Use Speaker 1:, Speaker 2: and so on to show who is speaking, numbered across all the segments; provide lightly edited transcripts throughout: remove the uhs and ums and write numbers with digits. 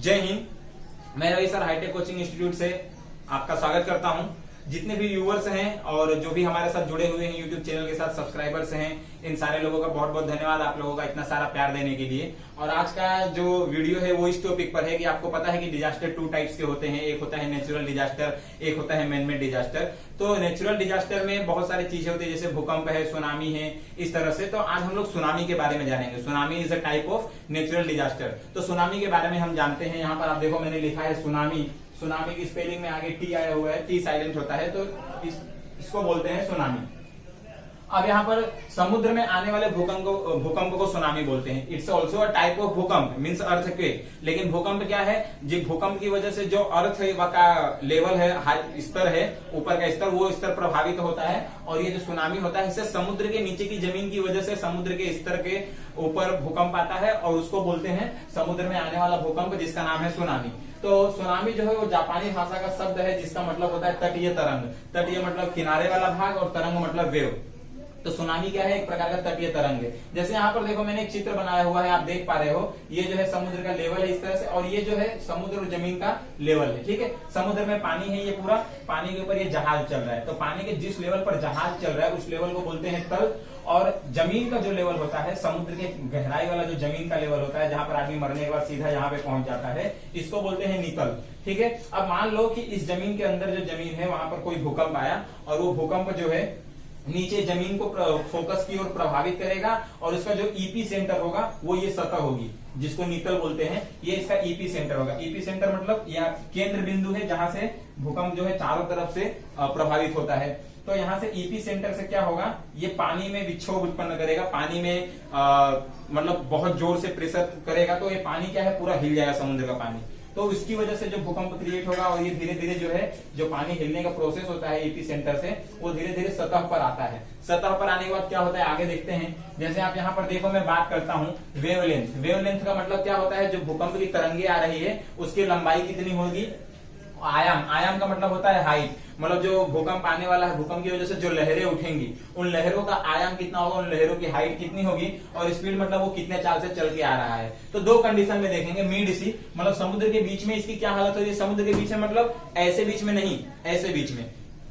Speaker 1: जय हिंद। मैं Ravi sir high tech coaching institute से आपका स्वागत करता हूं। जितने भी व्यूअर्स हैं और जो भी हमारे साथ जुड़े हुए हैं यूट्यूब चैनल के साथ सब्सक्राइबर्स हैं, इन सारे लोगों का बहुत बहुत धन्यवाद आप लोगों का इतना सारा प्यार देने के लिए। और आज का जो वीडियो है वो इस टॉपिक पर है कि आपको पता है कि डिजास्टर टू टाइप्स के होते हैं। एक होता है नेचुरल डिजास्टर, एक होता है मैन मेड डिजास्टर। तो नेचुरल डिजास्टर में बहुत सारी चीजें होती है, जैसे भूकंप है, सुनामी है, इस तरह से। तो आज हम लोग सुनामी के बारे में जानेंगे। Tsunami is a type of natural disaster. तो सुनामी के बारे में हम जानते हैं। यहाँ पर आप देखो मैंने लिखा है सुनामी। सुनामी की स्पेलिंग में आगे टी आया हुआ है, टी साइलेंट होता है, तो इसको बोलते हैं सुनामी। अब यहाँ पर समुद्र में आने वाले भूकंप को सुनामी बोलते हैं। It's also a type of भूकंप, मीन्स अर्थक्वेक। लेकिन भूकंप क्या है, जो भूकंप की वजह से जो अर्थ का लेवल है, हाई स्तर है, ऊपर का स्तर, वो स्तर प्रभावित होता है। और ये जो सुनामी होता है, इससे समुद्र के नीचे की जमीन की वजह से समुद्र के स्तर के ऊपर भूकंप आता है और उसको बोलते हैं समुद्र में आने वाला भूकंप, जिसका नाम है सुनामी। तो सुनामी जो है वो जापानी भाषा का शब्द है, जिसका मतलब होता है तटीय तरंग। तटीय मतलब किनारे वाला भाग और तरंग मतलब वेव। तो सुनामी क्या है, एक प्रकार का तटीय तरंग है। जैसे यहाँ पर देखो मैंने एक चित्र बनाया हुआ है, आप देख पा रहे हो। ये जो है समुद्र का लेवल है इस तरह से, और ये जो है समुद्र और जमीन का लेवल है। ठीक है, समुद्र में पानी है, ये पूरा पानी के ऊपर ये जहाज चल रहा है। तो पानी के जिस लेवल पर जहाज चल रहा है उस लेवल को बोलते हैं तल। और जमीन का जो लेवल होता है, समुद्र के गहराई वाला जो जमीन का लेवल होता है, जहां पर आदमी मरने के बाद सीधा यहाँ पे पहुंच जाता है, इसको बोलते हैं नितल। ठीक है, अब मान लो कि इस जमीन के अंदर जो जमीन है वहां पर कोई भूकंप आया, और वो भूकंप जो है नीचे जमीन को फोकस की ओर प्रभावित करेगा, और इसका जो ईपी सेंटर होगा वो ये सतह होगी, जिसको नितल बोलते हैं। ये इसका ईपी सेंटर होगा। ईपी सेंटर मतलब यह केंद्र बिंदु है जहां से भूकंप जो है चारों तरफ से प्रभावित होता है। तो यहाँ से ईपी सेंटर से क्या होगा, ये पानी में विक्षोभ उत्पन्न करेगा, पानी में मतलब बहुत जोर से प्रेशर करेगा, तो ये पानी क्या है, पूरा हिल जाएगा समुद्र का पानी। तो इसकी वजह से जो भूकंप क्रिएट होगा, और ये धीरे धीरे जो है जो पानी हिलने का प्रोसेस होता है ईपी सेंटर से, वो धीरे धीरे सतह पर आता है। सतह पर आने के बाद क्या होता है आगे देखते हैं। जैसे आप यहाँ पर देखो, मैं बात करता हूँ वेवलेंथ। वेवलेंथ का मतलब क्या होता है, जो भूकंप की तरंगे आ रही है उसकी लंबाई कितनी होगी। आयाम, आयाम का मतलब होता है हाइट, मतलब जो भूकंप आने वाला है, भूकंप की वजह से जो लहरें उठेंगी, उन लहरों का आयाम कितना होगा, उन लहरों की हाइट कितनी होगी, और स्पीड मतलब वो कितने चाल से चल के आ रहा है। तो दो कंडीशन में देखेंगे। मिड सी मतलब समुद्र के बीच में इसकी क्या हालत होगी। समुद्र के बीच में मतलब ऐसे बीच में नहीं, ऐसे बीच में,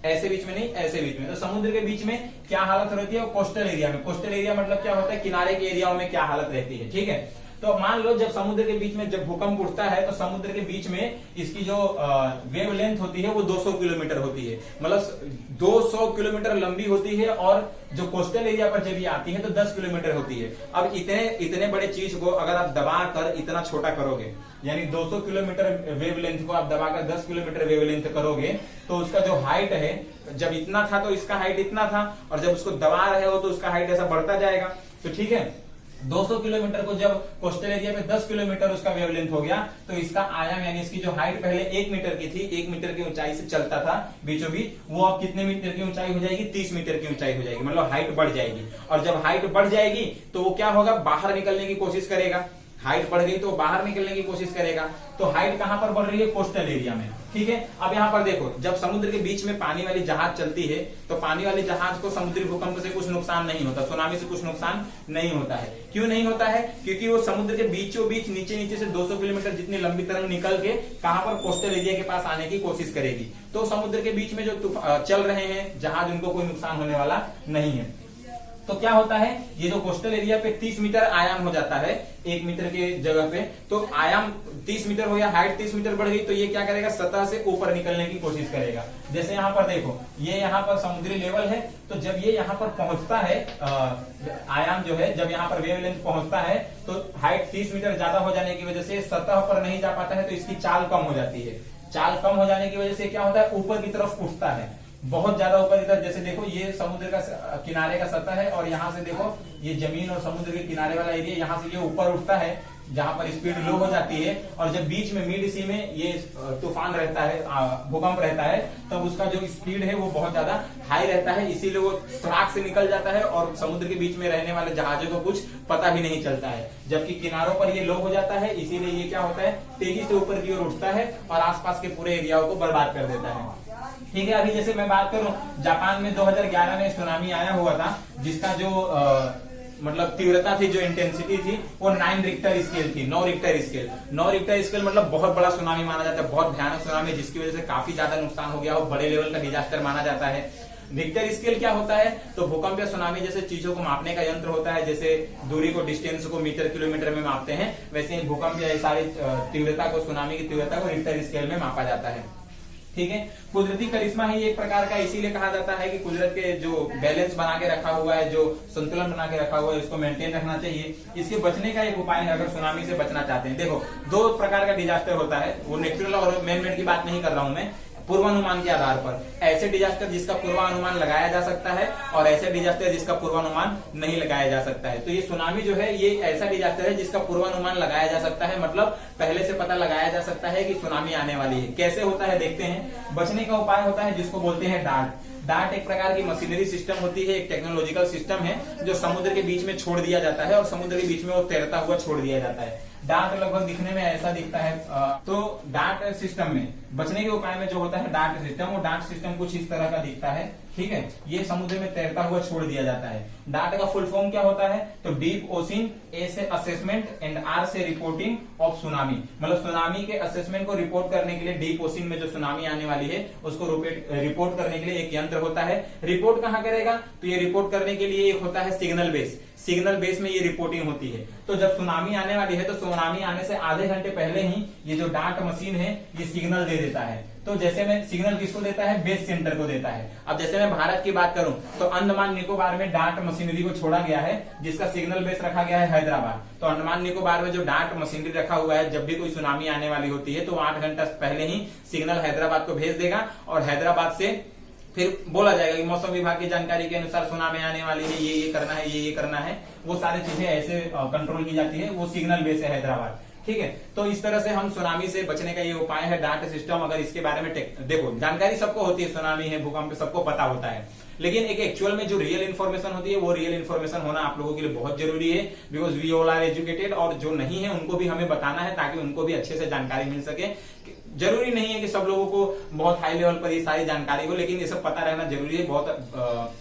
Speaker 1: ऐसे बीच में नहीं, ऐसे बीच में। तो समुद्र के बीच में क्या हालत रहती है, कोस्टल एरिया में। कोस्टल एरिया मतलब क्या होता है, किनारे के एरियाओं में क्या हालत रहती है। ठीक है, तो मान लो जब समुद्र के बीच में जब भूकंप उठता है, तो समुद्र के बीच में इसकी जो वेवलेंथ होती है वो 200 किलोमीटर होती है, मतलब 200 किलोमीटर लंबी होती है। और जो कोस्टल एरिया पर जब ये आती है तो 10 किलोमीटर होती है। अब इतने बड़े चीज को अगर आप दबा कर इतना छोटा करोगे, यानी 200 किलोमीटर वेवलेंथ को आप दबाकर 10 किलोमीटर वेवलेंथ करोगे, तो उसका जो हाइट है, जब इतना था तो इसका हाइट इतना था, और जब उसको दबा रहे हो तो उसका हाइट ऐसा बढ़ता जाएगा। तो ठीक है, 200 किलोमीटर को जब कोस्टल एरिया पे 10 किलोमीटर उसका वेवलेंथ हो गया, तो इसका आयाम यानी इसकी जो हाइट पहले 1 मीटर की थी, 1 मीटर की ऊंचाई से चलता था बीचों बीच, वो अब कितने मीटर की ऊंचाई हो जाएगी, 30 मीटर की ऊंचाई हो जाएगी, मतलब हाइट बढ़ जाएगी। और जब हाइट बढ़ जाएगी तो वो क्या होगा, बाहर निकलने की कोशिश करेगा। हाइट बढ़ गई तो बाहर निकलने की कोशिश करेगा। तो हाइट कहां पर बढ़ रही है, कोस्टल एरिया में। ठीक है, अब यहाँ पर देखो, जब समुद्र के बीच में पानी वाली जहाज चलती है, तो पानी वाले जहाज को समुद्री भूकंप से कुछ नुकसान नहीं होता, सुनामी से कुछ नुकसान नहीं होता है। क्यों नहीं होता है, क्योंकि वो समुद्र के बीचों बीच नीचे नीचे से 200 किलोमीटर जितनी लंबी तरंग निकल के कहां पर, कोस्टल एरिया के पास आने की कोशिश करेगी। तो समुद्र के बीच में जो चल रहे हैं जहाज, उनको कोई नुकसान होने वाला नहीं है। तो क्या होता है, ये जो कोस्टल एरिया पे 30 मीटर आयाम हो जाता है 1 मीटर के जगह पे, तो आयाम 30 मीटर हो या हाइट 30 मीटर बढ़ गई, तो ये क्या करेगा, सतह से ऊपर निकलने की कोशिश करेगा। जैसे यहाँ पर देखो, ये यहाँ पर समुद्री लेवल है, तो जब ये यहाँ पर पहुंचता है, आयाम जो है, जब यहाँ पर वेवलेंथ पहुंचता है, तो हाइट 30 मीटर ज्यादा हो जाने की वजह से सतह पर नहीं जा पाता है, तो इसकी चाल कम हो जाती है। चाल कम हो जाने की वजह से क्या होता है, ऊपर की तरफ उठता है, बहुत ज्यादा ऊपर की तरफ। जैसे देखो, ये समुद्र का किनारे का सतह है, और यहाँ से देखो ये जमीन और समुद्र के किनारे वाला एरिया, यहाँ से ये ऊपर उठता है जहां पर स्पीड लो हो जाती है। और जब बीच में मिड सी में ये तूफान रहता है, भूकंप रहता है, तब उसका जो स्पीड है वो बहुत ज्यादा हाई रहता है, इसीलिए वो सड़क से निकल जाता है और समुद्र के बीच में रहने वाले जहाजों को कुछ पता भी नहीं चलता है। जबकि किनारों पर ये लो हो जाता है, इसीलिए ये क्या होता है, तेजी से ऊपर की ओर उठता है और आसपास के पूरे एरियाओं को बर्बाद कर देता है। ठीक है, अभी जैसे मैं बात करूं, जापान में 2011 में सुनामी आया हुआ था, जिसका जो मतलब तीव्रता थी, जो इंटेंसिटी थी, वो 9 रिक्टर स्केल थी, 9 रिक्टर स्केल। 9 रिक्टर स्केल मतलब बहुत बड़ा सुनामी माना जाता है, बहुत भयानक सुनामी, जिसकी वजह से काफी ज्यादा नुकसान हो गया हो, बड़े लेवल का डिजास्टर माना जाता है। रिक्टर स्केल क्या होता है? तो भूकंप या सुनामी जैसे चीजों को मापने का यंत्र होता है, जैसे दूरी को, डिस्टेंस को मीटर किलोमीटर में मापते हैं, वैसे ही भूकंप या सारी तीव्रता को, सुनामी की तीव्रता को रिक्टर स्केल में मापा जाता है। ठीक है। कुदरती करिश्मा ही एक प्रकार का इसीलिए कहा जाता है कि कुदरत के जो बैलेंस बना के रखा हुआ है, जो संतुलन बना के रखा हुआ है, इसको मेंटेन रखना चाहिए। इसके बचने का एक उपाय है, अगर सुनामी से बचना चाहते हैं। देखो, 2 प्रकार का डिजास्टर होता है, वो नेचुरल और मैन मेड की बात नहीं कर रहा हूं मैं, पूर्वानुमान के आधार पर। ऐसे डिजास्टर जिसका पूर्वानुमान लगाया जा सकता है और ऐसे डिजास्टर जिसका पूर्वानुमान नहीं लगाया जा सकता है। तो ये सुनामी जो है, ये ऐसा डिजास्टर है जिसका पूर्वानुमान लगाया जा सकता है, मतलब पहले से पता लगाया जा सकता है कि सुनामी आने वाली है। कैसे होता है देखते हैं। बचने का उपाय होता है जिसको बोलते हैं डार्ट। डार्ट एक प्रकार की मशीनरी सिस्टम होती है, एक टेक्नोलॉजिकल सिस्टम है, जो समुद्र के बीच में छोड़ दिया जाता है और समुद्र के बीच में वो तैरता हुआ छोड़ दिया जाता है। डार्ट लगभग दिखने में ऐसा दिखता है। तो डार्ट सिस्टम में बचने के उपाय में जो होता है डार्ट सिस्टम, वो डार्ट सिस्टम कुछ इस तरह का दिखता है। ठीक है, ये समुद्र में तैरता हुआ छोड़ दिया जाता है। डार्ट का फुल फॉर्म क्या होता है? तो डीप ओशन, ए से असेसमेंट एंड आर से रिपोर्टिंग ऑफ सुनामी। मतलब सुनामी के असेसमेंट को रिपोर्ट करने के लिए, डीप ओशन में जो सुनामी आने वाली है उसको रिपोर्ट करने के लिए एक यंत्र होता है। रिपोर्ट कहाँ करेगा? तो ये रिपोर्ट करने के लिए एक होता है सिग्नल बेस। सिग्नल बेस में ये रिपोर्टिंग होती है। तो जब सुनामी आने वाली है, तो सुनामी आने से आधे घंटे पहले ही ये जो डार्ट मशीन है, ये सिग्नल दे देता है। तो जैसे मैं सिग्नल किसको देता है? बेस सेंटर को देता है। अब जैसे मैं भारत की बात करूं, तो अंडमान निकोबार में डार्ट मशीनरी को छोड़ा गया है, जिसका सिग्नल बेस रखा गया है हैदराबाद। तो अंडमान निकोबार में जो डार्ट मशीनरी रखा हुआ है, जब भी कोई सुनामी आने वाली होती है, तो 8 घंटा पहले ही सिग्नल हैदराबाद को भेज देगा और हैदराबाद से फिर बोला जाएगा कि मौसम विभाग की जानकारी के अनुसार सुनामी आने वाली है, ये करना है, ये करना है। वो सारी चीजें ऐसे कंट्रोल की जाती है। वो सिग्नल बेस है हैदराबाद। ठीक है, तो इस तरह से हम सुनामी से बचने का ये उपाय है, डार्ट सिस्टम। अगर इसके बारे में देखो, जानकारी सबको होती है, सुनामी है, भूकंप, सबको पता होता है, लेकिन एक एक्चुअल में जो रियल इन्फॉर्मेशन होती है, वो रियल इन्फॉर्मेशन होना आप लोगों के लिए बहुत जरूरी है। Because we all are educated, और जो नहीं है उनको भी हमें बताना है, ताकि उनको भी अच्छे से जानकारी मिल सके। जरूरी नहीं है कि सब लोगों को बहुत हाई लेवल पर ये सारी जानकारी हो, लेकिन ये सब पता रहना जरूरी है। बहुत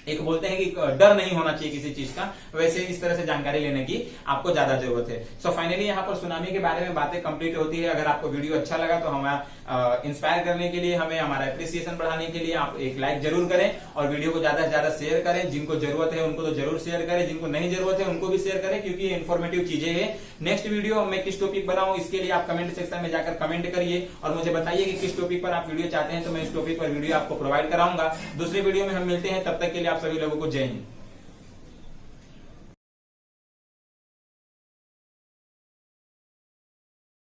Speaker 1: एक बोलते हैं कि डर नहीं होना चाहिए किसी चीज का, वैसे इस तरह से जानकारी लेने की आपको ज्यादा जरूरत है। सो फाइनली यहाँ पर सुनामी के बारे में बातें कंप्लीट होती है। अगर आपको वीडियो अच्छा लगा तो हमारा इंस्पायर करने के लिए, हमें हमारा एप्रिसिएशन बढ़ाने के लिए आप एक लाइक जरूर करें और वीडियो को ज्यादा से ज्यादा शेयर करें। जिनको जरूरत है उनको तो जरूर शेयर करें, जिनको नहीं जरूरत है उनको भी शेयर करें, क्योंकि ये इन्फॉर्मेटिव चीजें हैं। नेक्स्ट वीडियो मैं किस टॉपिक बनाऊं, इसके लिए आप कमेंट सेक्शन में जाकर कमेंट करिए और मुझे बताइए कि किस टॉपिक पर आप वीडियो चाहते हैं, तो मैं इस टॉपिक पर वीडियो आपको प्रोवाइड कराऊंगा। दूसरे वीडियो में हम मिलते हैं, तब तक के लिए आप सभी लोगों को जय हिंद।